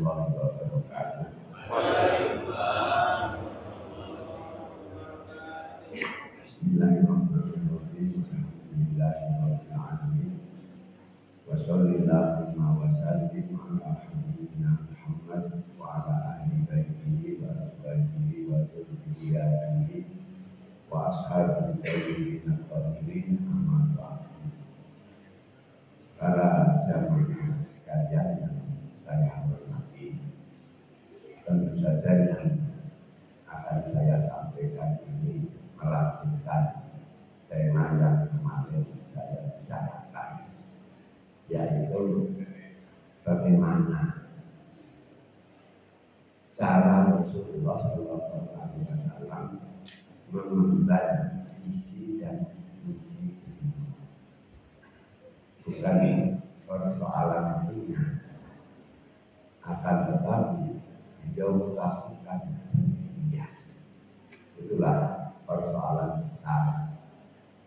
warahmatullahi wabarakatuh. Bismillahirrahmanirrahim. Alhamdulillahirabbil alamin. Wa sallallahu wa sallim ala habibina Muhammad wa ala ahli baitihi wa azwajihi wa dzurriyyatihi wa ashabihi tayyibin tahirin amma ba'd. Para jamaah sekalian yang saya hormati, tentu saja yang akan saya sampaikan ini melanjutkan tema yang kemarin saya bicarakan, yaitu bagaimana cara Rasulullah SAW mengemban visi dan misi ini. Bukan persoalan ringan, akan tetapi beliau lakukan sendirian. Itulah persoalan besar.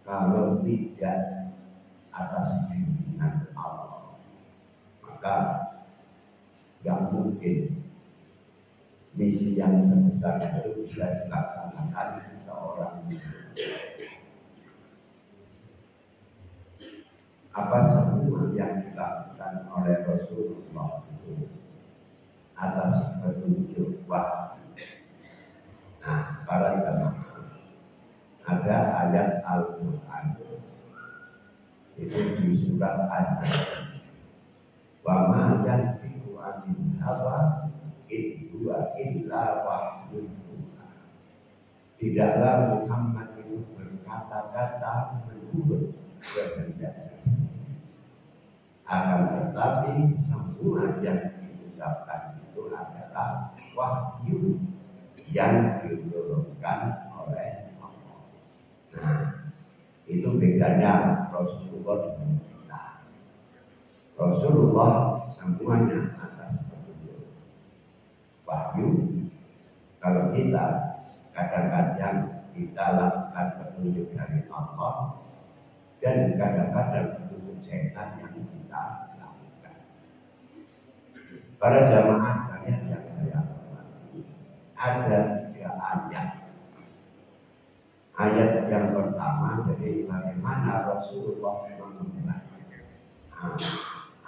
Kalau tidak atas bimbingan Allah, maka tidak mungkin misi yang sebesar itu bisa dilaksanakan seorang diri. Apa semua yang dilakukan oleh Rasulullah itu atas petunjuk wahyu. Nah, para jamaah, ada ayat Al-Quran itu di surat An-Nahl. Wa ma yantiqu 'anil hawa in huwa illa wahyun yuha. Tidaklah Muhammad itu berkata-kata menurut kehendak, akan tetapi semua yang diucapkan itu adalah wahyu yang diturunkan oleh Allah. Nah, itu bedanya Rasulullah dengan kita. Rasulullah semuanya atas petunjuk wahyu. Kalau kita kadang-kadang kita lakukan petunjuk dari Allah, dan kadang-kadang petunjuk setan yang kita lakukan. Para jamaah sekalian yang saya hormati, ada 3 ayat. Ayat yang pertama, jadi bagaimana Rasulullah mengemban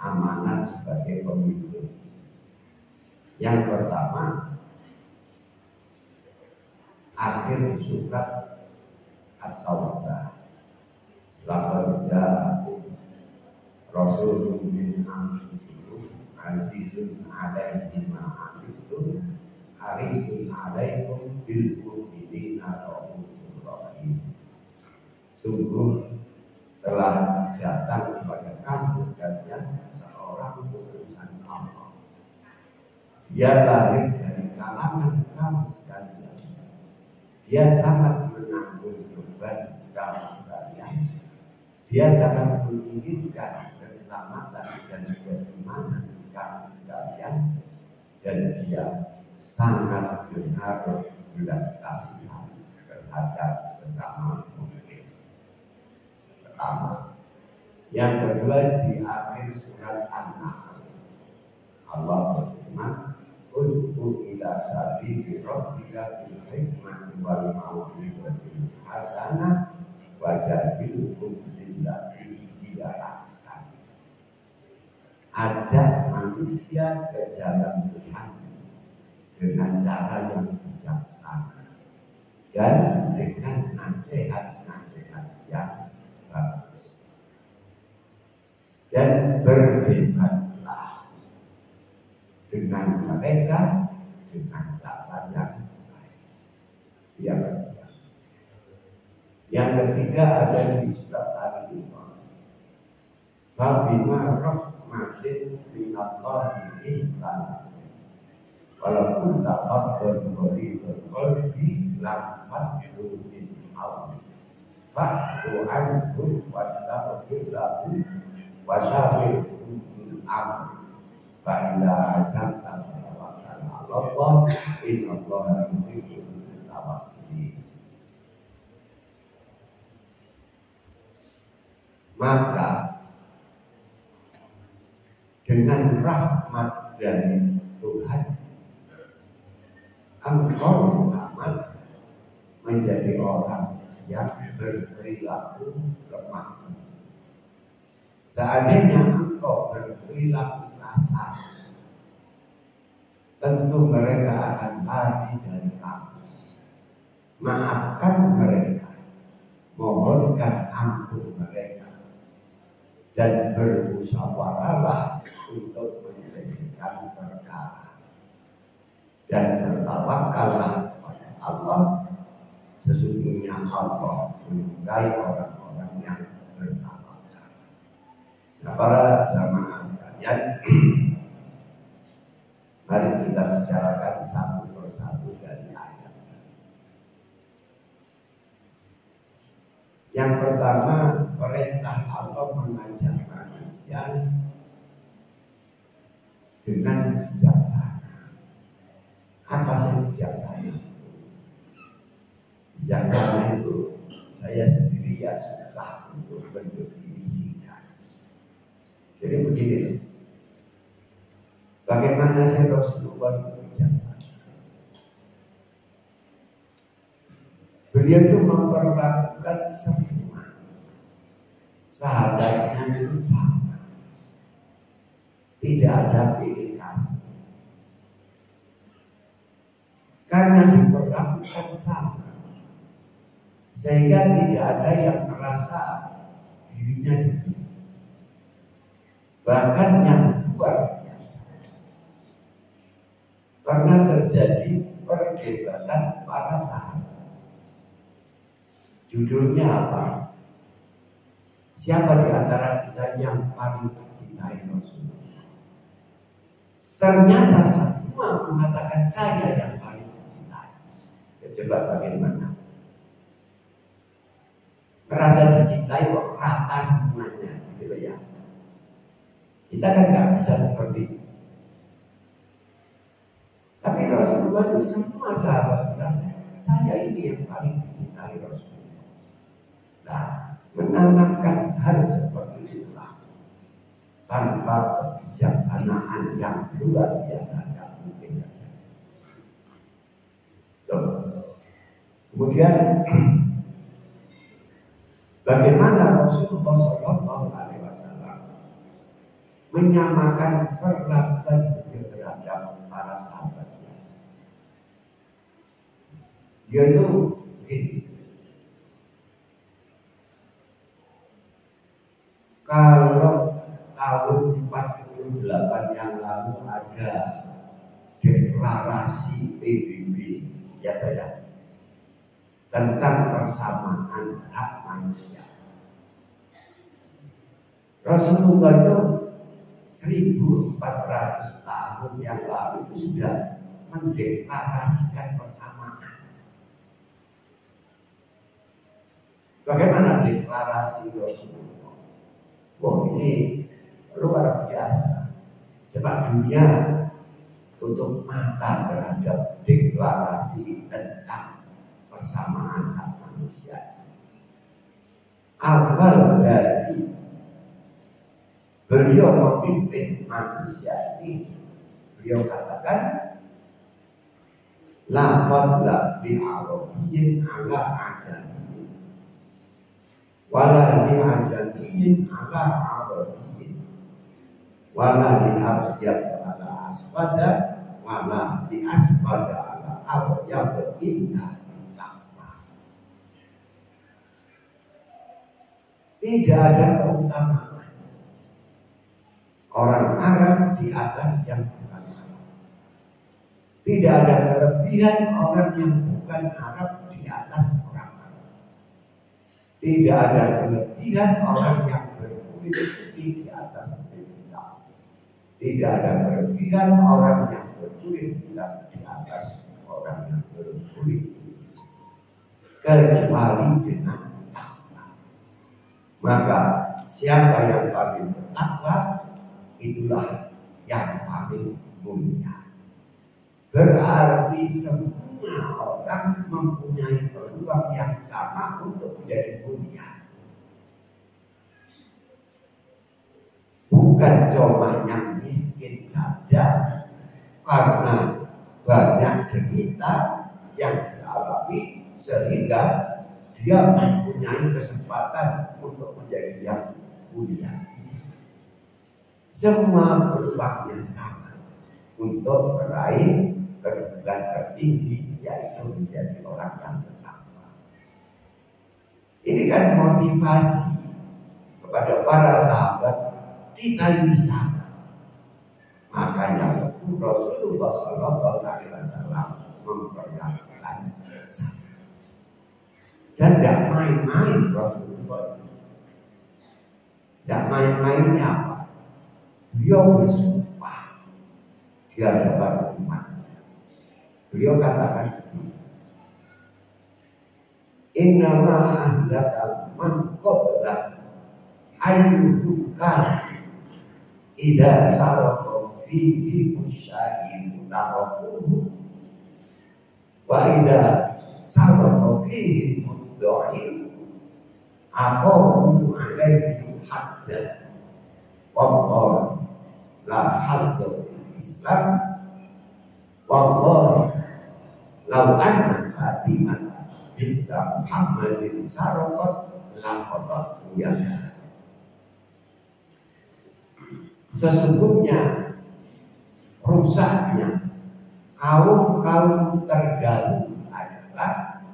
amanat sebagai pemimpin. Yang pertama, akhir surat At-Taubah. Laqad ja'akum rasulun min anfusikum azizun 'alaihi ma 'anittum harisun 'alaikum bil mu'minina raufur rahim. Sungguh telah datang kepada kamu sekalian seorang utusan Allah. Dia lahir dari kalangan kamu sekalian. Dia sangat menanggung beban kamu sekalian. Dia sangat menginginkan keselamatan dan keimanan kamu sekalian, dan dia sangat menaruh belas kasihan terhadap sesama mukmin. Pertama. Yang kedua, di akhir surat An-Nahl Allah berfirman, ud'u ila sabili rabbika bil hikmati wal mau'izatil hasanah wajadilhum billati hiya ahsan. Ajak manusia ke jalan Tuhan dengan cara yang bijaksana dan dengan nasihat-nasihat yang bagus. Dan berdebatlah dengan mereka dengan cara yang baik. Yang ketiga ada di surat Al-Imran. Fabima rahmatin minallahi ihsan. Walaupun tafadhal ghalidul qalbi lam faddu min hawli. Fa'fu anhum wastaghfir lahum wasyawirhum fil amr. Fa idza azamta fatawakkal 'ala Allah innallaha yuhibbul mutawakkilin. Maka dengan rahmat dari Tuhan, engkau Muhammad menjadi orang yang berperilaku lemah. Seandainya engkau berperilaku kasar, tentu mereka akan lari dari kamu. Maafkan mereka, mohonkan ampun mereka, dan bermusyawarahlah untuk menyelesaikan perkara. Dan bertawakallah kepada Allah. Sesungguhnya Allah menyukai orang-orang yang bertawakal. Nah, para jamaah sekalian, mari kita bicarakan satu persatu dari ayat. Yang pertama, perintah Allah mengajak manusia dengan bijaksana. Apa sih bijaksana? Bijaksana itu saya sendiri ya susah untuk mendefinisikan. Jadi begini, bagaimana saya Rasulullah itu bijaksana? Beliau itu memperlakukan semua sahabatnya itu sama, tidak ada pilih kasih. Karena diperlakukan sama, sehingga tidak ada yang merasa dirinya dibenci. Bahkan yang luar biasa, karena terjadi perdebatan para sahabat. Judulnya apa? Siapa di antara kita yang paling mencintai Rasulullah? Ternyata semua mengatakan saya yang paling mencintai. Ya, coba bagaimana? Merasa dicintai kok rata semuanya, gitu ya. Kita kan nggak bisa seperti itu. Tapi Rasulullah itu semua sahabat merasa saya ini yang paling dicintai Rasulullah. Nah, menanamkan hal seperti itulah tanpa kebijaksanaan yang luar biasa tidak mungkin saja. Kemudian bagaimana Rasulullah SAW menyamakan perlakuan terhadap para sahabatnya? Dia itu begini. Kalau tahun 48 yang lalu ada deklarasi PBB, ya tidak, tentang persamaan hak manusia. Rasulullah itu 1400 tahun yang lalu itu sudah mendeklarasikan persamaan. Bagaimana deklarasi Rasulullah? Wah, ini luar biasa. Coba dunia tutup mata terhadap deklarasi tentang persamaan hak manusia. Awal dari beliau memimpin manusia ini, beliau katakan, la fadla li arabiyyin ala ajamiyyin, wala li ajamiyyin ala arabiyyin, wala li abyad ala aswada, wala li aswada ala abyad illa taqwa. Tidak ada keutamaan orang Arab di atas yang bukan Arab. Tidak ada kelebihan orang yang bukan Arab di atas orang Arab. Tidak ada kelebihan orang yang berkulit putih di atas kulit hitam. Tidak ada kelebihan orang yang berkulit hitam di atas orang yang berkulit putih, kecuali dengan takwa. Maka siapa yang paling bertakwa, itulah yang paling mulia. Berarti semua orang mempunyai peluang yang sama untuk menjadi mulia. Bukan cuma yang miskin saja karena banyak derita yang dialami sehingga dia mempunyai kesempatan untuk menjadi yang mulia. Semua peluangnya sama untuk meraih kedudukan tertinggi, yaitu menjadi orang yang bertakwa. Ini kan motivasi kepada para sahabat kita ini sama. Makanya Rasulullah SAW memperlakukan sama. Dan tidak main-main Rasulullah. Tidak main-mainnya apa? Beliau bersumpah di hadapan umatnya. Beliau katakan, innama ahlaka man qabla ayyuhukal idza sarqa fihi musyaifu tarakuhu wa idza sarqa fihi mudha'ifu aqamu alaihi hadda wallahu la hadda Islam wallahu law anna Fatimah binta Muhammadin sarqat laqatat yada. Sesungguhnya rusaknya kaum-kaum terdahulu adalah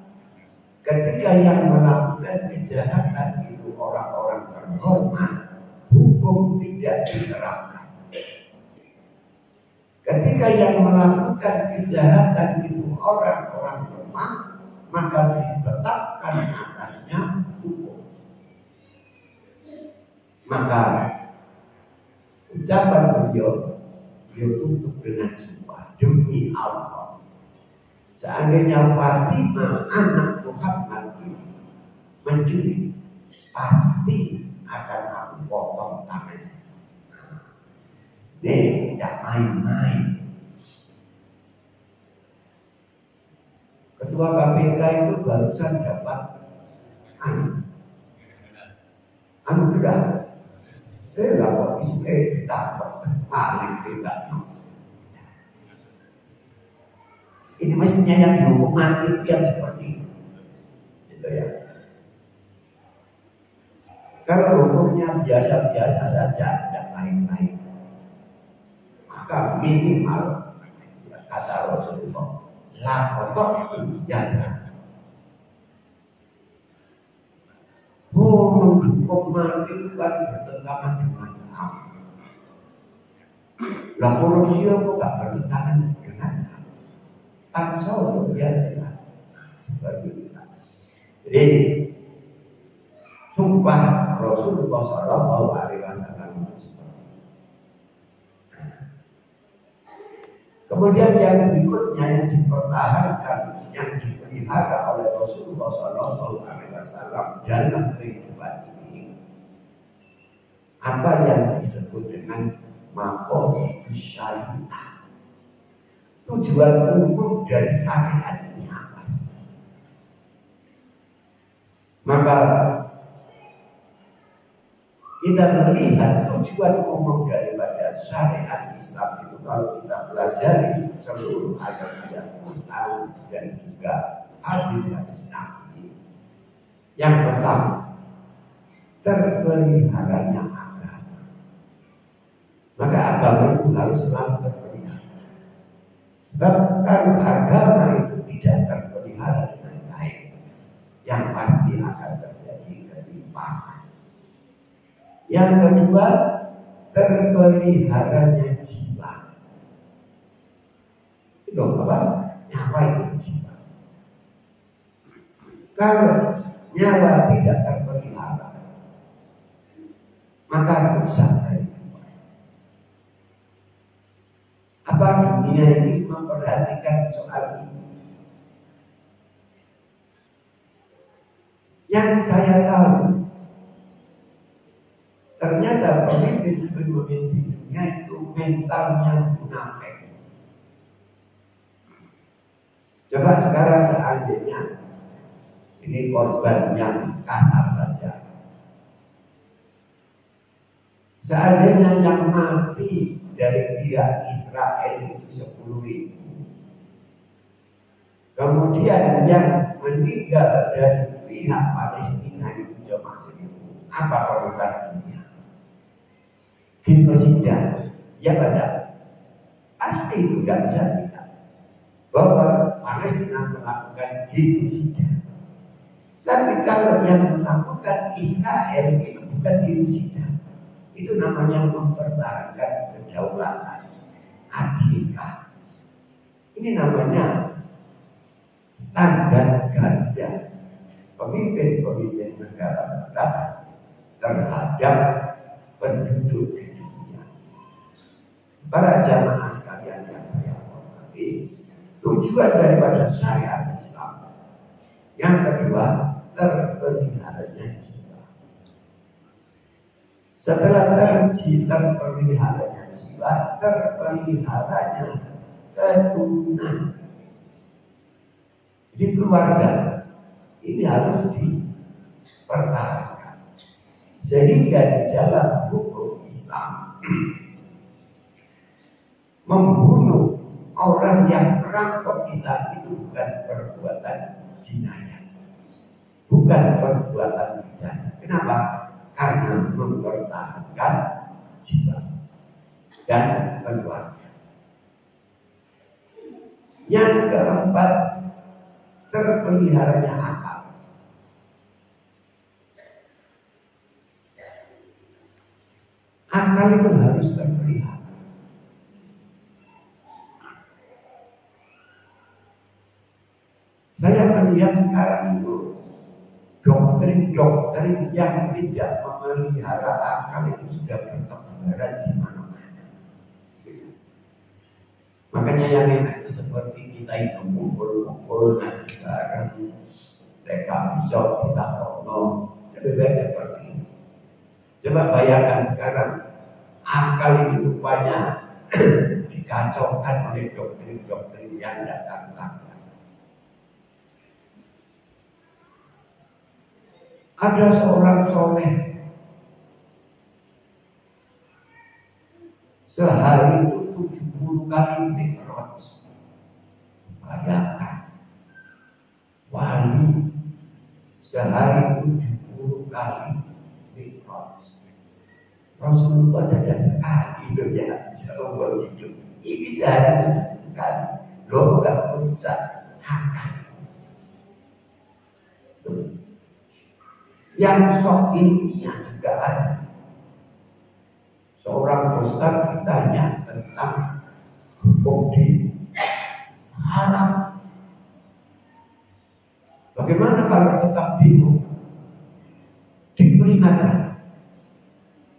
ketika yang melakukan kejahatan itu orang-orang terhormat, hukum tidak diterapkan. Ketika yang melakukan kejahatan itu orang-orang lemah, maka ditetapkan atasnya hukum. Maka ucapan beliau tutup dengan sumpah, demi Allah, seandainya Fatimah anak Muhammad ini mencuri, pasti akan aku potong tangannya. Ini tidak main-main. Ketua KPK itu barusan dapat anugerah. Lapor ditangkap, paling tidak. Ini mestinya yang dihukum mati itu yang seperti itu, gitu ya. Kalau hukumnya biasa-biasa saja, tidak lain-lain, maka minimal kata Rasulullah, lapor yada. Menghukum mati itu kan bertentangan dengan HAM. Lah korupsi kok gak bertentangan dengan HAM? Tangsel biasa. Jadi sumpah Rasulullah SAW. Kemudian yang berikutnya yang dipertahankan, yang dipelihara oleh Rasulullah SAW dalam kehidupan ini, apa yang disebut dengan maqasidus syariah. Tujuan umum dari syariat ini apa? Maka kita melihat tujuan umum daripada syariat Islam itu, kalau kita pelajari seluruh ayat-ayat Quran dan juga hadis-hadis Nabi. Yang pertama, terpeliharanya agama. Maka agama itu harus selalu terpelihara. Sebab kalau agama itu tidak terpelihara dengan baik, yang pasti akan terjadi ketimpangan. Yang kedua, terpeliharanya jiwa. Itu apa? Nyawa itu jiwa. Kalau nyawa tidak terpelihara, maka rusak kehidupan. Apa dunia ini memperhatikan soal ini? Yang saya tahu, ternyata pemimpin-pemimpin di dunia itu mentalnya munafik. Coba sekarang seandainya ini korban yang kasar saja. Seandainya yang mati dari pihak Israel itu 10.000. Kemudian yang meninggal dari pihak Palestina itu cuma 1.000. Apa komentar dunia? Genosida, ya benar. Pasti itu tidak bisa tidak bahwa Palestina melakukan genosida. Tapi kalau yang melakukan Israel itu bukan genosida. Itu namanya mempertahankan kedaulatan, adilkah. Ini namanya standar ganda pemimpin-pemimpin negara barat terhadap penduduk di dunia. Para jamaah sekalian yang saya hormati, tujuan daripada syariat Islam yang kedua, terpeliharanya jiwa. Setelah terpeliharanya jiwa, terpeliharanya keturunan. Jadi keluarga ini harus dipertahankan. Sehingga di dalam hukum Islam membunuh orang yang merampok kita itu bukan perbuatan jinayah, bukan perbuatan pidana. Kenapa? Karena mempertahankan jiwa dan keluarga. Yang keempat, terpeliharanya akal. Akal itu harus terpelihara. Saya melihat sekarang itu doktrin-doktrin yang tidak memelihara akal itu sudah bertebaran di mana-mana. Makanya yang enak itu seperti kita itu kumpul-kumpul ngaji bareng, mereka bisa kita tolong, lebih baik seperti ini. Coba bayangkan sekarang akal ini rupanya dikacaukan oleh doktrin-doktrin yang datang-datang. Ada seorang soleh sehari itu 70 kali mikrot. Bayangkan wali sehari 70 kali mikrot. Rasulullah saja sekali loh ya seumur hidup. Ini sehari 70 kali. Loh bukan urusan akal. Yang sok ilmiah juga ada. Seorang ustaz ditanya tentang hukum di haram. Bagaimana kalau tetap bingung? Diperingatkan.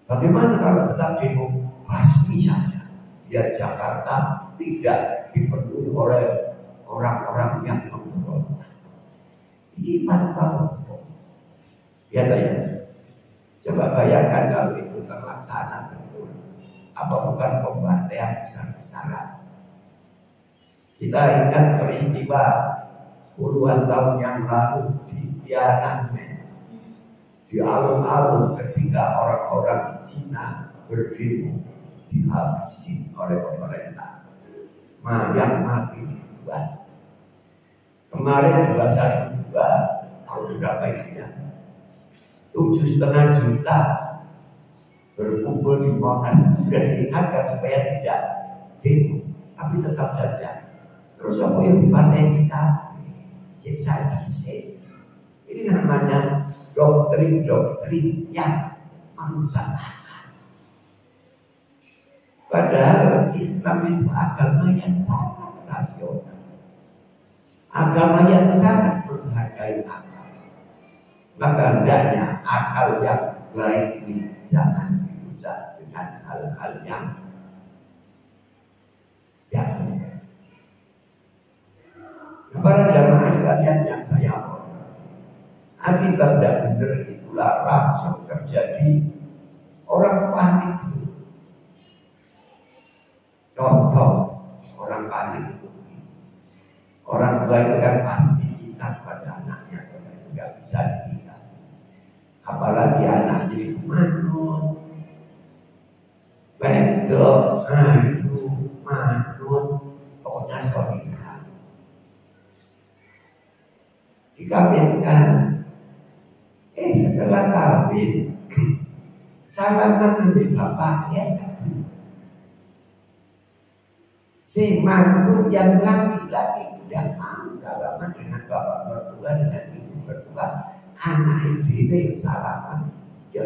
Bagaimana kalau tetap bingung? Pasti saja. Biar Jakarta tidak dipenuhi oleh orang-orang yang memberontak. Ini tanpa hukum. Ya, ya. Coba bayangkan kalau itu terlaksana betul. Apa bukan pembantaian besar-besaran? Kita ingat peristiwa puluhan tahun yang lalu di Tiananmen, di alun-alun ketika orang-orang Cina berdemo dihabisi oleh pemerintah. Yang mati ribuan. Kemarin 212 tahun berapa itunya? 7,5 juta berkumpul di Monas. Itu sudah diingatkan supaya tidak demo, tapi tetap saja. Terus apa yang dipaten kita bisa. Ini namanya doktrin-doktrin yang merusak akal. Padahal Islam itu agama yang sangat rasional, agama yang sangat menghargai akal. Maka hendaknya akal yang baik ini jangan dirusak dengan hal-hal yang benar. Para jamaah sekalian yang saya hormati, akibat tidak benar itulah langsung terjadi orang panik itu. Contoh orang panik itu, orang tua itu kan pasti cinta pada anaknya, karena itu nggak bisa dilihat. Apalagi anaknya itu manut, betul, dikawinkan. Setelah kawin, salaman ambil bapaknya. Si mantu yang laki-laki tidak mau salaman dengan bapak mertua, dengan ibu mertua, anak ibu salaman. Ya,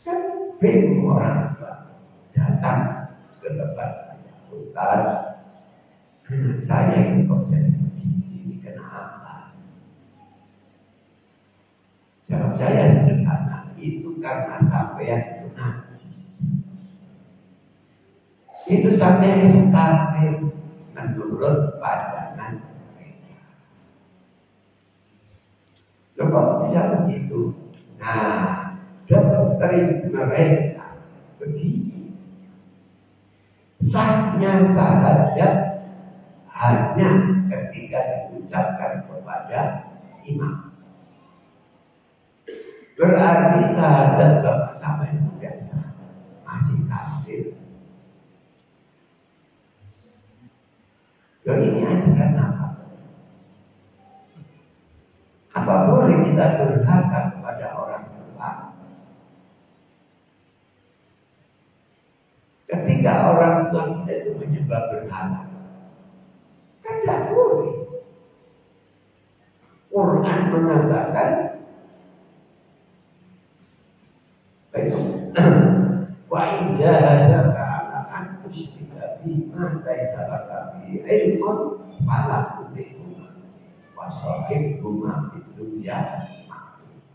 kan bingung orang tua datang ke tempat saya, Ustaz, anak saya ini kok jadi begini, kenapa? Jawab saya sederhana, itu karena sampean itu najis. Itu sampean itu kafir menurut pandangan mereka. Loh kok bisa begitu? Nah, doktrin mereka begini. Sahnya syahadat hanya ketika diucapkan kepada imam. Berarti syahadat bapak sama itu biasa, masih kafir. Loh, ini ajaran apa? Apa boleh kita durhaka kepada orang tua? Ketika orang tua kita itu menyembah berhala, kan tidak boleh. Quran mengatakan, wa in jahadaka ala an tusyrika bima laysa laka bihi ilmun fala tuti'huma wa sahibhuma fid dunya ma'ruf.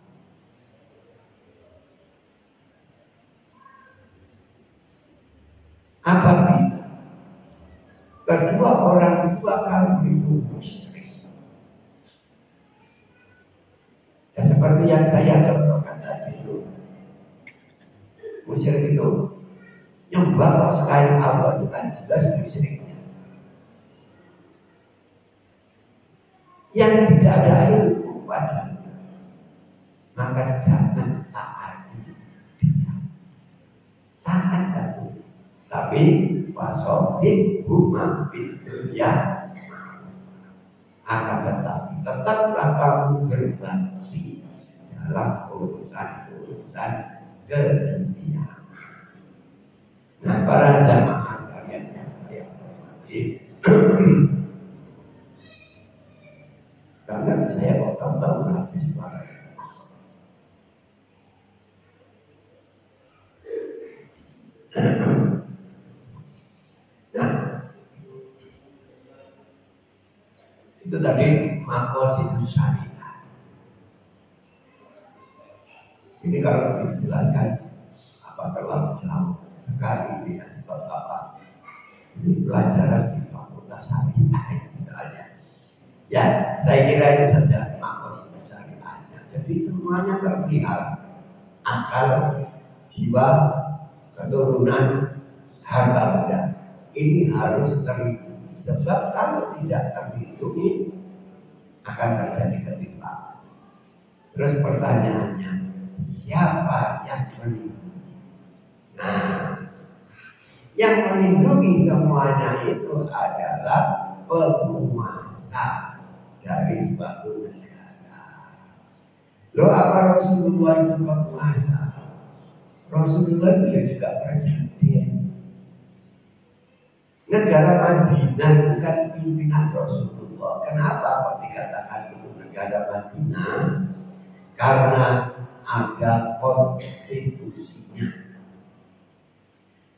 Apabila kedua orang tua kamu itu musyrik, ya seperti yang saya contohkan tadi itu, musyrik itu nyembah selain Allah itu kan jelas musyriknya. Yang tidak ada ilmu padanya, maka jangan taati dia. Taat aku, tapi wasohib huma fid dunya, akan tetapi tetaplah kamu berbakti dalam urusan-urusan kedunia. Nah, para jamaah sekalian yang saya hormati, karena saya kok tahu-tahu habis suara. Nah, itu tadi maqasidus syariah. Ini kalau dijelaskan apa terlalu jauh sekali ya, sebab apa? Ini pelajaran di fakultas syariah misalnya. Ya, saya kira itu saja maqasidus syariahnya. Jadi semuanya terpelihara. Akal, jiwa, keturunan, harta benda. Ini harus terlindungi. Sebab kalau tidak terlindungi akan terjadi ketimpangan. Terus pertanyaannya, siapa yang melindungi? Nah, yang melindungi semuanya itu adalah penguasa dari suatu negara. Loh, apa Rasulullah itu penguasa? Rasulullah itu juga presiden. Negara Madinah itu kan pimpinan Rasulullah. Kenapa kok dikatakan itu negara Madinah? Karena ada konstitusinya.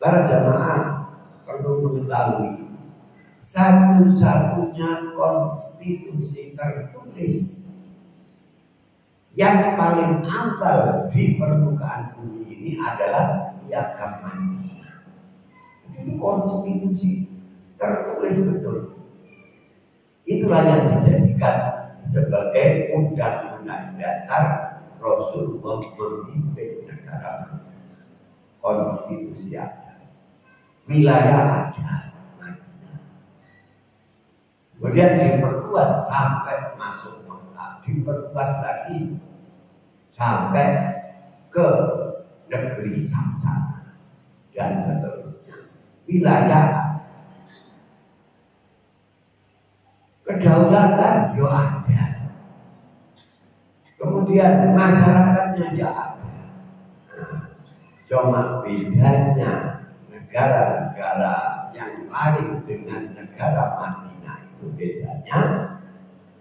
Para jamaah perlu mengetahui, satu-satunya konstitusi tertulis yang paling awal di permukaan bumi ini adalah Piagam Madinah. Itu konstitusi tertulis betul. Itulah yang dijadikan sebagai undang-undang dasar Rasulullah memimpin negara. Konstitusi ada, wilayah ada, Madinah. Kemudian diperluas sampai masuk Mekah, diperluas lagi sampai ke negeri Samsara dan seterusnya. Wilayah. kedaulatan yo ada. Kemudian masyarakatnya ya ada. Cuma bedanya negara-negara yang lain dengan negara Madinah itu bedanya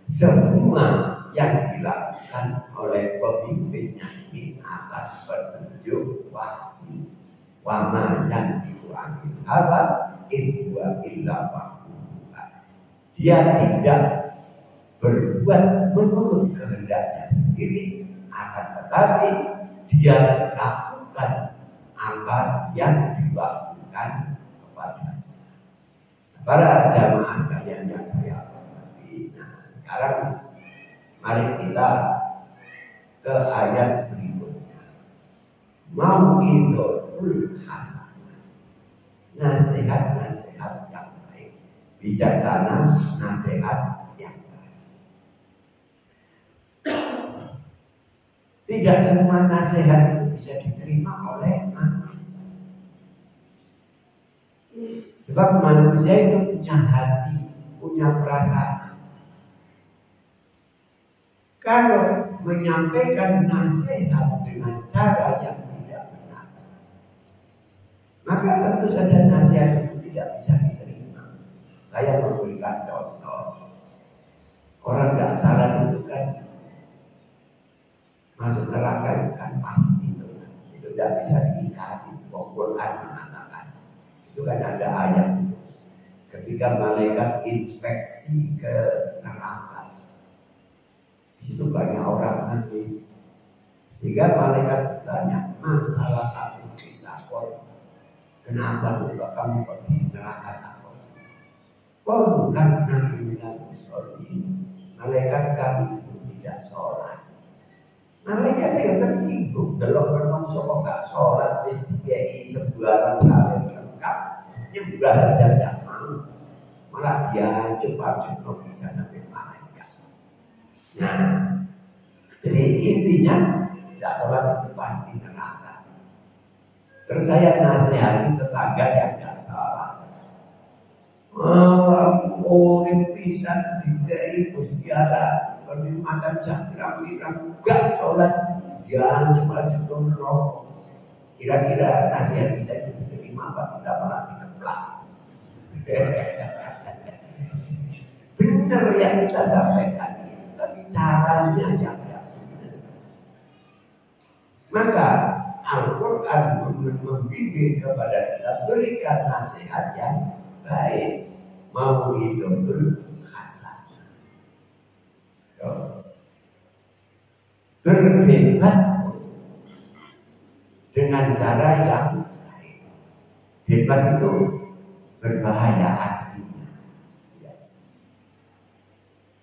semua yang dilakukan oleh pemimpinnya ini atas petunjuk wahyu. Wa ma yantiqu anil hawa in huwa illa wahyuha. Dia tidak berbuat menurut kehendaknya sendiri, akan tetapi dia lakukan apa yang diwahyukan kepadanya. Para jamaah sekalian yang saya hormati, sekarang mari kita ke ayat berikutnya. Mau'izatul hasanah, nasihat-nasihat yang baik, bijaksana nasihat yang baik. Tidak semua nasihat itu bisa diterima oleh manusia. Sebab manusia itu punya hati, punya perasaan. Kalau menyampaikan nasihat dengan cara yang tidak benar, maka tentu saja nasihat itu tidak bisa diterima. Saya memberikan contoh. Orang tidak salah itu kan masuk neraka itu kan pasti itu tidak bisa diingkari. Al-Quran mengatakan itu kan ada ayat ketika malaikat inspeksi ke neraka. Itu banyak orang nangis, sehingga malaikat bertanya, masalah kamu di Sakor, kenapa juga kamu pergi neraka Sakor? Bukan nabi minal musholin, malaikat kami itu tidak sholat. Malaikat yang tersinggung, delok menungso kok gak sholat, dikai sebuah kali lengkap, nyembah saja tidak mau, malah dia cepat bisa sampai malaikat. Nah, jadi intinya tidak sholat itu pasti neraka. Terus saya nasihati tetangga yang tidak sholat. Orang pisan dikai Gusti Allah kenikmatan sakram-sakram gak sholat, dia cepat rokok. Kira-kira nasihat kita itu diterima apa kita malah dikeplak? Benar yang kita sampaikan, tapi caranya yang tidak benar. Maka Al-Quran membimbing kepada kita, berikan nasihat yang baik, mau'izatul hasanah. Berdebat dengan cara yang baik. Debat itu berbahaya aslinya. Ya.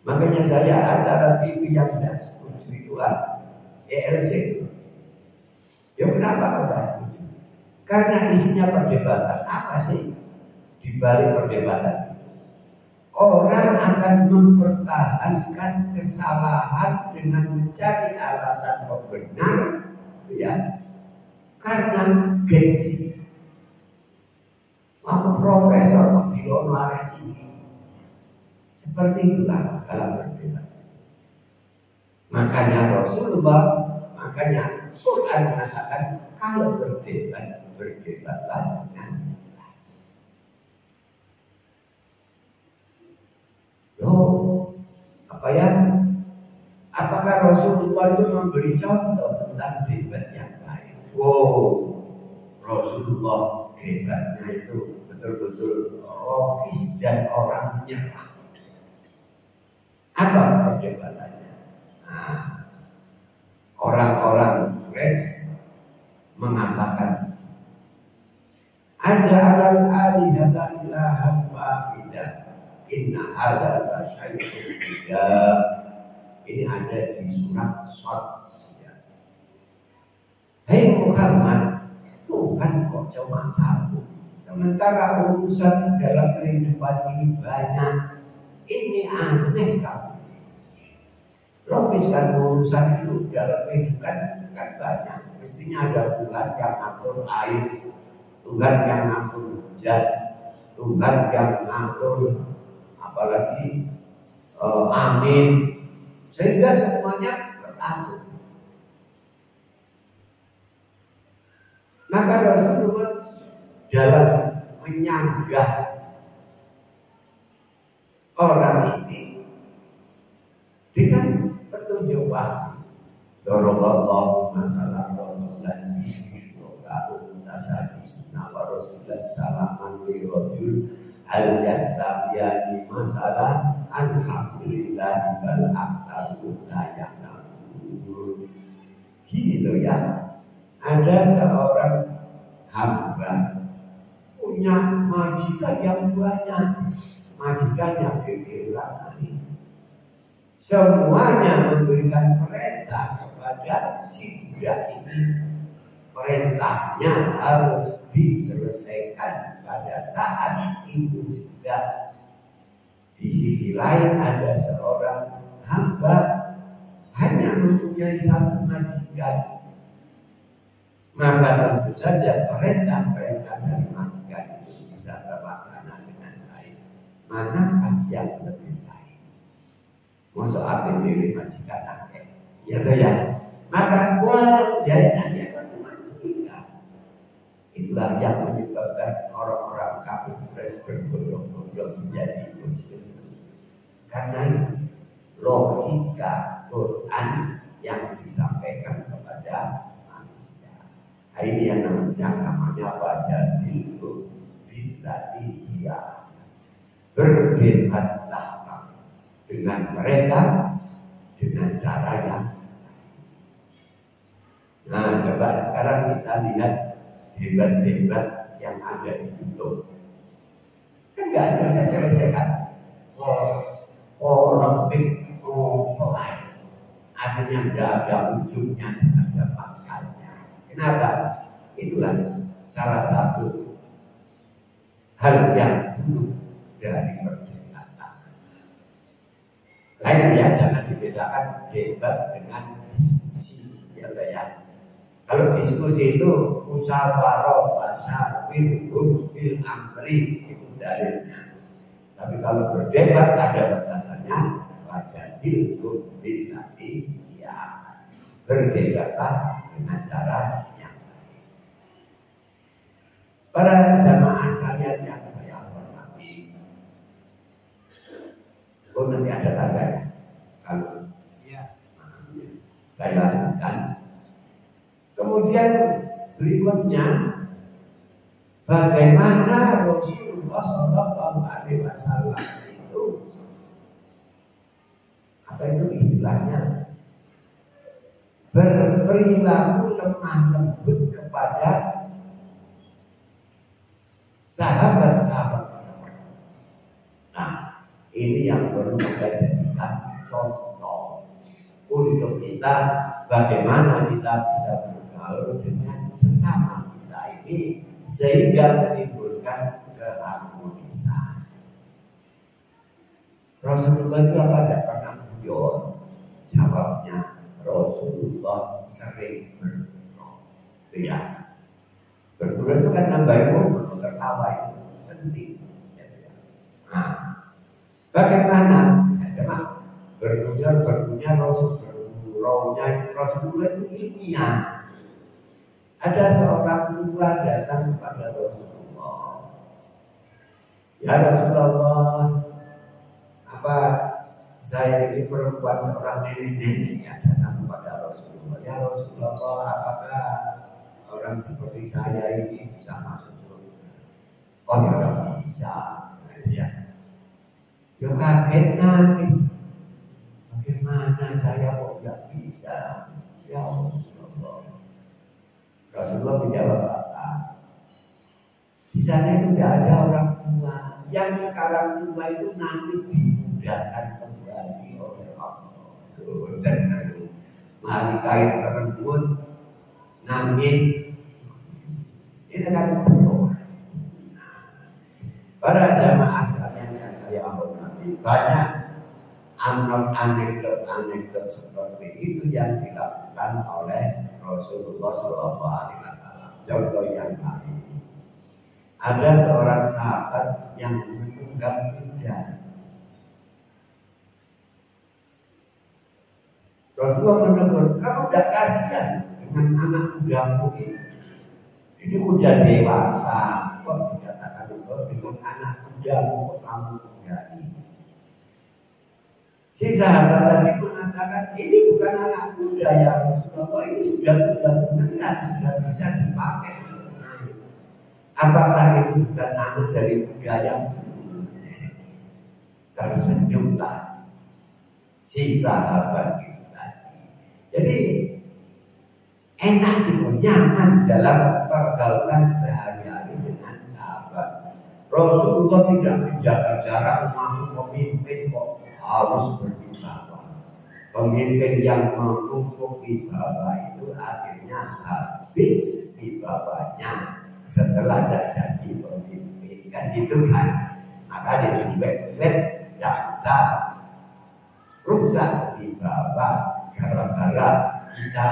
Makanya saya acara TV yang tidak setuju itu ELC itu. Ya kenapa kok tidak setuju? Karena isinya perdebatan. Apa sih di balik perdebatan? Orang akan mempertahankan kesalahan dengan mencari alasan pembenar, ya, karena gengsi. Mau profesor kok diolah cini. Seperti itulah dalam perdebatan. Makanya makanya Quran mengatakan kalau berdebatlah dengan apakah Rasulullah itu memberi contoh tentang debat yang baik? Rasulullah debatnya itu betul-betul logis dan orang menyerah. Apa perdebatannya? Orang-orang Quraisy mengatakan, aja'alal alihata ilahan wahidah, inna hadza la syai'un ujab. Ini ada di surat Shad. Hei Muhammad, Tuhan kok cuma satu, sementara urusan dalam kehidupan ini banyak. Ini aneh kamu. Logis kan urusan itu dalam kehidupan kan banyak. Mestinya ada Tuhan yang ngatur air, Tuhan yang ngatur hujan, Tuhan yang ngatur apalagi amin, sehingga semuanya teratur. Maka Rasulullah dalam menyanggah orang ini dengan petunjuk wahyu, Doroballahu masalah Rasulullah Yusrokaun Tasadisna Warosulah Salaman Wirojul Al Yastafiyani masalah Alhamdulillah Bal Aksaru Layak Namun. Gini loh ya, ada seorang hamba punya majikan yang banyak, majikannya kekiraan, semuanya memberikan perintah kepada si budak ini. Perintahnya harus diselesaikan pada saat itu juga. Di sisi lain ada seorang hamba hanya mempunyai satu majikan, maka tentu saja perintah-perintah dari majikan itu bisa terlaksana dengan baik. Manakah yang lebih baik? Masuk apa milih majikan akeh? Ya toh ya. Maka walau jahitannya satu majikan. Itulah yang menyebabkan orang-orang kafir berbondong-bondong menjadi muslim. Karena logika Quran yang disampaikan kepada manusia. Ini yang namanya wajadilhu billati hiya. Berdebatlah dengan mereka dengan cara yang baik. Nah, coba sekarang kita lihat debat-debat yang ada di YouTube. Kan nggak selesai-selesai kan? Lembik, akhirnya tidak ada ujungnya, tidak ada pangkalnya. Kenapa? Itulah salah satu hal yang buruk dari perdebatan. Lain ya, jangan dibedakan debat dengan diskusi. Ya, ya. Kalau diskusi itu musyawarah basyawirhum fil amri, itu dalilnya. Tapi kalau berdebat ada batasannya, wajadilhum billati hiya. Berdebatlah dengan cara yang baik. Para jamaah sekalian yang saya hormati, nanti ada tandanya. Kalau saya lanjutkan. Kemudian berikutnya, bagaimana Rasulullah SAW itu, apa itu istilahnya, berperilaku lemah lembut kepada sahabat-sahabat. Nah, ini yang perlu kita jadikan contoh untuk kita, bagaimana kita bisa bergaul dengan sesama kita ini sehingga menimbulkan keharmonisan. Rasulullah itu apa? Tidak pernah guyon. Jawabnya, Rasulullah sering bergurau. Ya, bergurau itu kan nambahin umur, tertawa itu penting. Nah, bagaimana? Berguraunya Rasulullah itu ilmiah. Ada seorang tua datang kepada Rasulullah. Ya Rasulullah, apa saya ini perempuan seorang nenek-nenek yang datang kepada Rasulullah. Ya Rasulullah, apakah orang seperti saya ini bisa masuk surga? Oh ya tidak bisa. Ya, ya kaget nangis. Bagaimana saya kok tidak bisa? Ya Rasulullah. Rasulullah menjawab apa? Di sana itu tidak ada orang tua. Yang sekarang tua itu nanti dimudahkan kembali oleh Allah. Jangan mari kain perempuan nangis. Ini kan berdoa. Para jamaah sekalian yang saya hormati, banyak anekdot seperti itu yang dilakukan oleh Rasulullah SAW. Contoh yang lain, ada seorang sahabat yang menunggang kuda. Rasulullah menegur, kamu tidak kasihan dengan anak kudamu ini. Ini kuda dewasa, kok dikatakan dengan anak kudamu kamu kudai. Si sahabat tadi mengatakan, ini bukan anak kuda ya Rasulullah, ini sudah kuda benar, sudah bisa dipakai. Apakah itu bukan anak dari kuda yang tersenyumlah si sahabat itu tadi. Jadi enak itu, nyaman dalam pergaulan sehari-hari dengan sahabat. Rasulullah tidak menjaga jarak, mau pemimpin kok harus berwibawa. Pemimpin yang menumpuk wibawa itu akhirnya habis wibawanya setelah tidak jadi pemimpin, kan itu kan. Maka ditumpuk-tumpuk tidak usah rusak wibawa gara-gara kita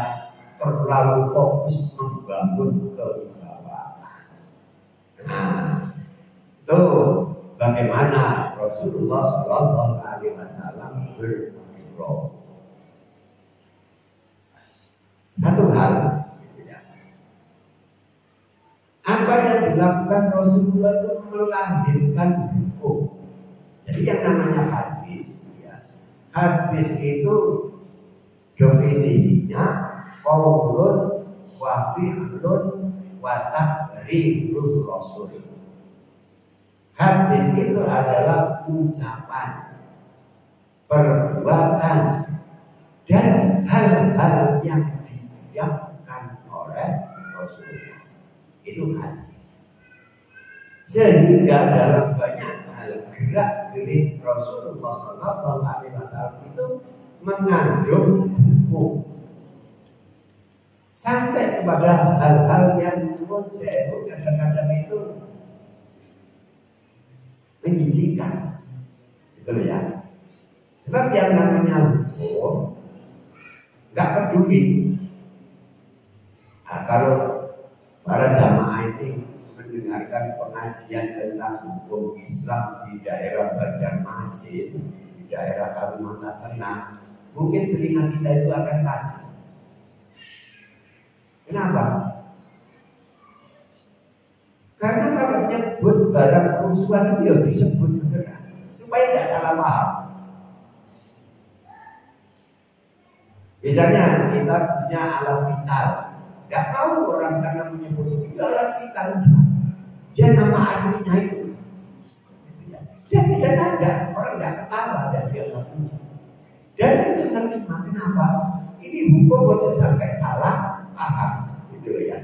terlalu fokus membangun kewibawaan. Nah, itu bagaimana Rasulullah Shallallahu Alaihi Wasallam bergurau. Satu hal, apa yang dilakukan Rasulullah itu melahirkan hukum. Jadi yang namanya hadis, ya, hadis itu definisinya qaulun wa fi'lun wa taqrirur rasul. Hadis itu adalah ucapan, perbuatan, dan hal-hal yang didiamkan oleh Rasulullah. Itu hadis. Sehingga dalam banyak hal gerak-gerik Rasulullah Sallallahu Alaihi Wasallam itu mengandung hukum, sampai kepada hal-hal yang menurut saya kadang-kadang itu menjijikan, gitu ya. Sebab yang namanya hukum nggak peduli. Nah, kalau para jamaah ini mendengarkan pengajian tentang hukum Islam di daerah Banjarmasin, di daerah Kalimantan Tengah, mungkin telinga kita itu akan panas. Kenapa? Karena kalau nyebut barang kerusuhan itu ya disebut beneran, supaya tidak salah paham. Misalnya kita punya alat vital, nggak tahu orang sana menyebut itu alat vital, dia nama aslinya itu. Dan di sana ada orang nggak ketawa dan dia nggak punya. Dan itu menerima. Kenapa? Ini hukum kok sampai salah paham, gitu ya.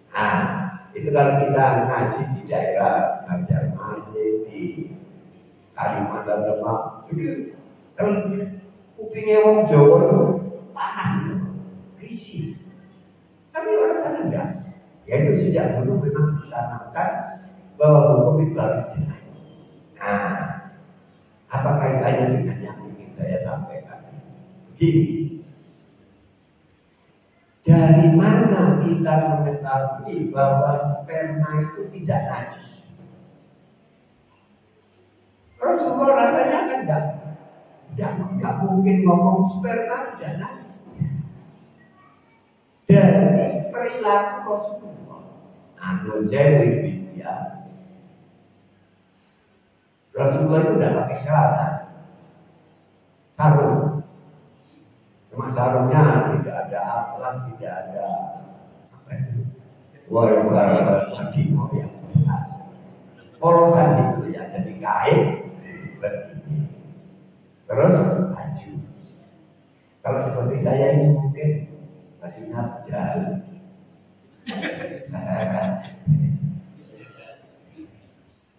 Nah, itu kalau kita ngaji di daerah Banjarmasin, di Kalimantan Tengah, itu kalau kupingnya wong Jawa itu panas itu, risih. Tapi orang sana enggak. Ya itu sejak dulu memang ditanamkan bahwa hukum itu harus jelas. Nah, apa kaitannya dengan yang ingin saya sampaikan? Begini, dari mana kita mengetahui bahwa sperma itu tidak najis? Rasulullah rasanya kan tidak mungkin ngomong sperma tidak najis. Dari perilaku Rasulullah, namun jauh ya. Rasulullah itu tidak pakai celana, sarung. Cuma sarungnya tidak ada atlas, tidak ada apa itu, warna wadimo yang polosan itu ya, jadi kain begini. Terus baju. Kalau seperti saya ini mungkin bajunya jauh.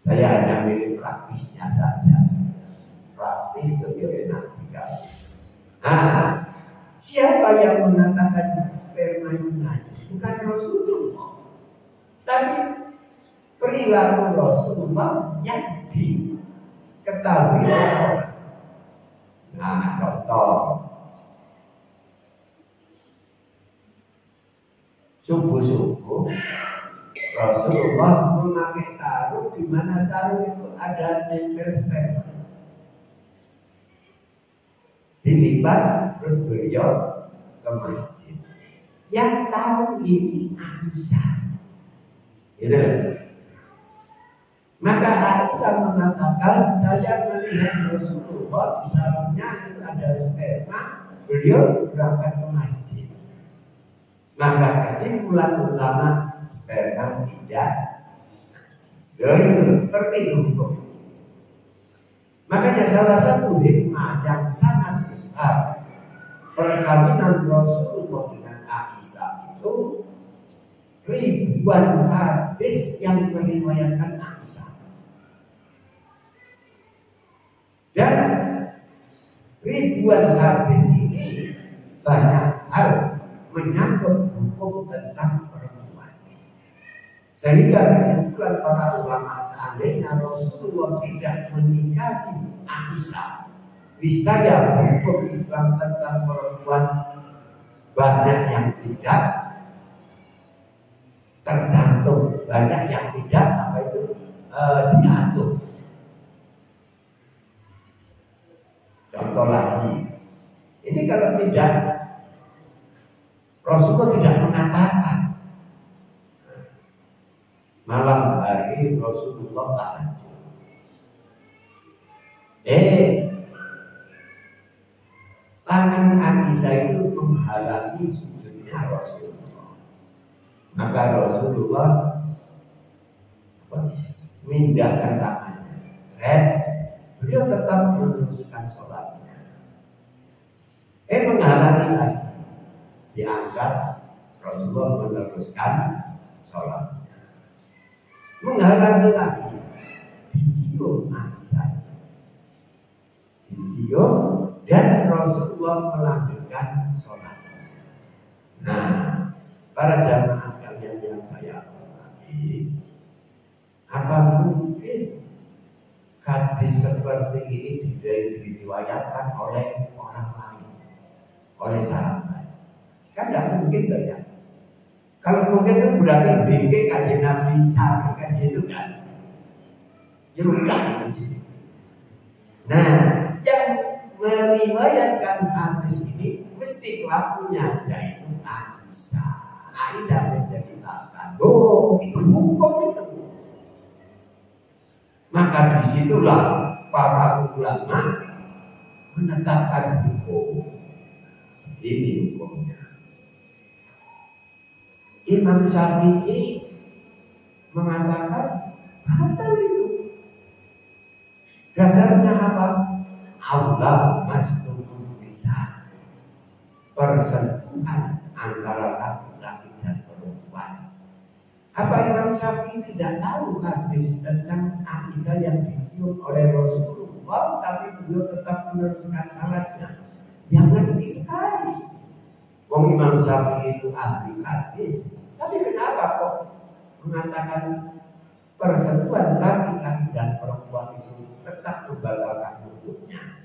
Saya hanya milih praktisnya saja. Praktis itu enak sekali. Nah, siapa yang mengatakan sperma itu najis? Bukan Rasulullah, tapi perilaku Rasulullah yang diketahui oleh orang. Nah, contoh subuh-subuh Rasulullah memakai sarung, di mana sarung itu ada nempel sperma. dilipat, terus beliau ke masjid. Yang tahu ini Aisyah, gitu. Maka Aisyah mengatakan, saya melihat Rasulullah di sarungnya itu ada sperma, beliau berangkat ke masjid. Maka kesimpulan ulama, sperma tidak. Itu seperti itu. Makanya salah satu hikmah yang sangat besar perkawinan Rasulullah dengan Aisyah itu ribuan hadis yang meriwayatkan Aisyah. Dan ribuan hadis ini banyak hal menyangkut hukum tentang perempuan. Sehingga kesimpulan para ulama, seandainya Rasulullah tidak menikahi Aisyah, niscaya hukum Islam tentang perempuan banyak yang tidak tercantum, banyak yang tidak diatur. Contoh lagi, ini kalau tidak, Rasulullah tidak mengatakan malam hari Rasulullah tahajud. Tangan Aisyah itu menghalangi sujudnya Rasulullah. Maka Rasulullah memindahkan tangannya. Beliau tetap meneruskan sholatnya. Menghalangi lagi, diangkat, Rasulullah meneruskan sholatnya. Menghalangi lagi, dicium Aisyah, dicium, dan Rasulullah melanjutkan sholatnya. Nah, para jamaah sekalian yang saya hormati, apa mungkin hadis seperti ini diriwayatkan oleh orang lain, oleh sahabat? Kan tidak mungkin ya. Kalau mungkin itu berarti bikin kajian Nabi cari kan gitu kan? Ya bukan. Nah, yang meriwayatkan hadis ini mesti pelakunya yaitu Aisyah. Aisyah menceritakan, itu hukum itu. Maka disitulah para ulama menetapkan hukum. Ini hukumnya. Imam Syafi'i mengatakan batal itu. Dasarnya apa? Allah masukun bisa persentuhan antara laki-laki dan perempuan. Apa Imam Syafi'i tidak tahu hadis tentang Aisyah yang dicium oleh Rasulullah, tapi beliau tetap meneruskan salatnya? Yang ngerti sekali. Wong Imam Syafi'i itu ahli hadis, tapi kenapa kok mengatakan persentuhan laki-laki dan perempuan itu tetap membatalkan hukumnya?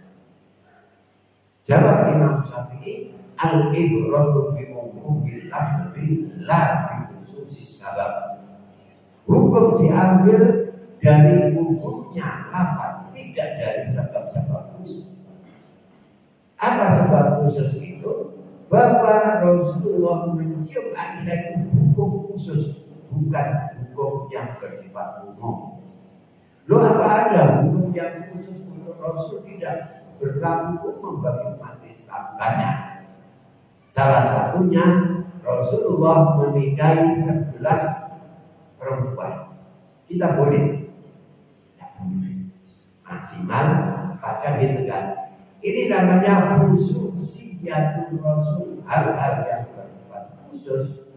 Jawab Imam Syafi'i, al-ibratu bi umumil lafzi la bi khususis sabab. Hukum diambil dari umumnya lafaz, tidak dari sebab-sebab khusus. Apa sebab khusus itu? Bahwa Rasulullah mencium Aisyah itu hukum khusus, bukan hukum yang bersifat umum. Loh, apa ada hukum yang khusus untuk Rasul tidak berlaku umum bagi umat Islam? Banyak. Salah satunya Rasulullah menikahi 11 perempuan. Kita boleh, maksimal, bahkan ditekan. Ini namanya khususiyatul Rasul, hal-hal yang bersifat khusus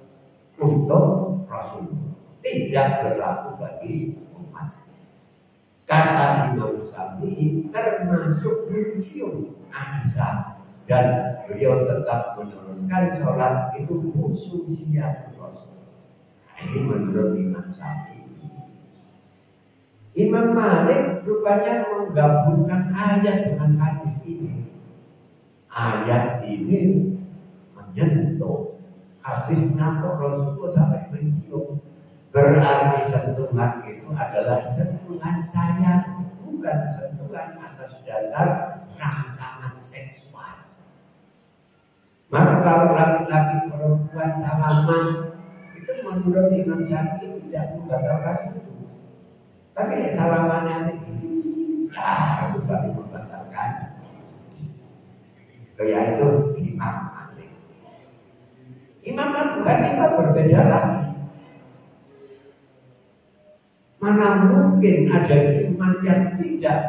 untuk Rasul, tidak berlaku bagi umat. Kata Imam Syafi'i, termasuk mencium Aisyah dan beliau tetap meneruskan sholat, itu khususiyatul Rasul. Ini menurut Imam Syafi'i. Imam Malik rupanya menggabungkan ayat dengan hadis ini. Ayat ini menyentuh, hadisnya kok Rasulullah sampai mencium. Berarti sentuhan itu adalah sentuhan sayang, bukan sentuhan atas dasar rangsangan seksual. Maka kalau laki-laki perempuan salaman itu menurut Imam Syafi'i tidak membatalkan itu. Tapi nek salamannya itu itu baru membatalkan. Kayak itu Imam Malik. Imam Abu Hanifah berbeda lagi. Mana mungkin ada ciuman yang tidak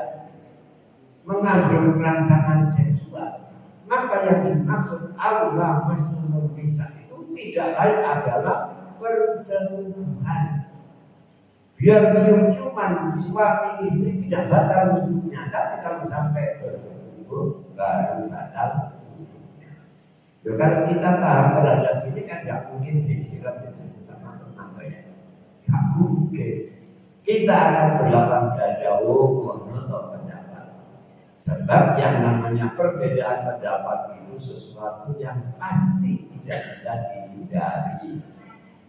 mengandung rangsangan seksual? Maka yang dimaksud Allah masnun bisa itu tidak lain adalah perselingkuhan. Biar cium-ciuman suami istri tidak batal wudhunya, tapi kalau sampai berselingkuh baru batal wudhunya. Ya, kalau kita paham terhadap ini kan tidak mungkin dikira dengan sesama tetangga ya, tidak mungkin. Kita akan berlapang dada untuk pendapat. Sebab yang namanya perbedaan pendapat itu sesuatu yang pasti tidak bisa dihindari.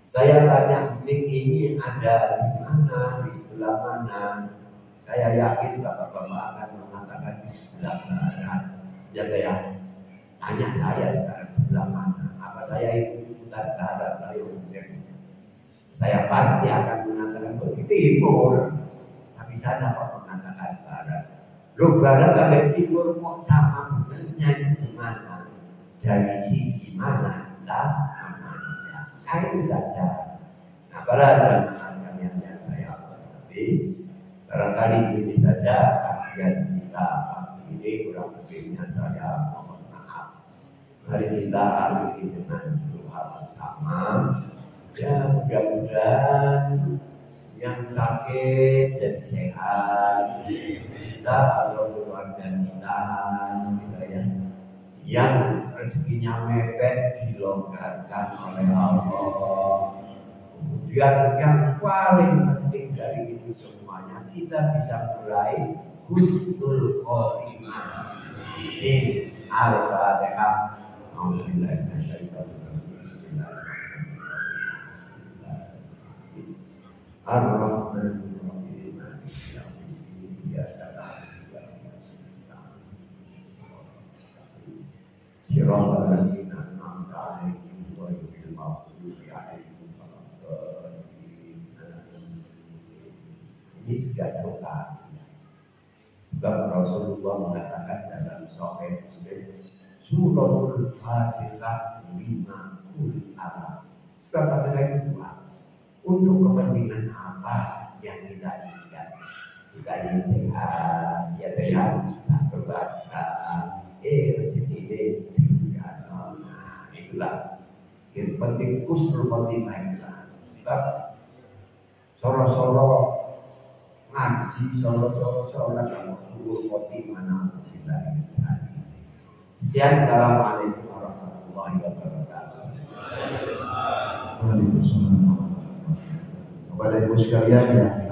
Saya tanya link ini ada di mana, di sebelah mana. Saya yakin bapak-bapak akan mengatakan di sebelah barat. Jadi ya, tanya saya sekarang sebelah mana. Apa saya itu putar barat dari umumnya? Saya pasti akan mengatakan ke timur. Tapi sana kok mengatakan barat. Loh, barat dan timur kok sama benarnya itu di mana? Dari sisi mana kita memandang? Nah, itu saja. Nah, para jamaah yang saya hormati, barangkali ini saja kajian kita pagi ini, kurang lebihnya saya mohon maaf. Mari kita akhiri dengan doa bersama. Ya, mudah-mudahan yang sakit jadi sehat. Kita atau keluarga kita ya, yang rezekinya mepet dilonggarkan oleh Allah. Kemudian yang paling penting dari itu semuanya, kita bisa mulai husnul khotimah. Ini Al-Fatihah. Alhamdulillah. Ar-Rahmanir-Rahim. Ini sudah doa. Sebab Rasulullah mengatakan dalam Sahih Muslim, Suratul Fatihah 50 alam. Sudah katakan itu doa. Untuk kepentingan apa yang kita inginkan? Kita ingin sehat, ya sehat, satu baca, rezeki ini, nah itulah yang penting husnul khotimah itulah. Sebab soro-soro ngaji, soro-soro sholat, kalau husnul khotimah alhamdulillah. Sekian, assalamualaikum warahmatullahi wabarakatuh. Waalaikumsalam. Kepada ibu sekalian yang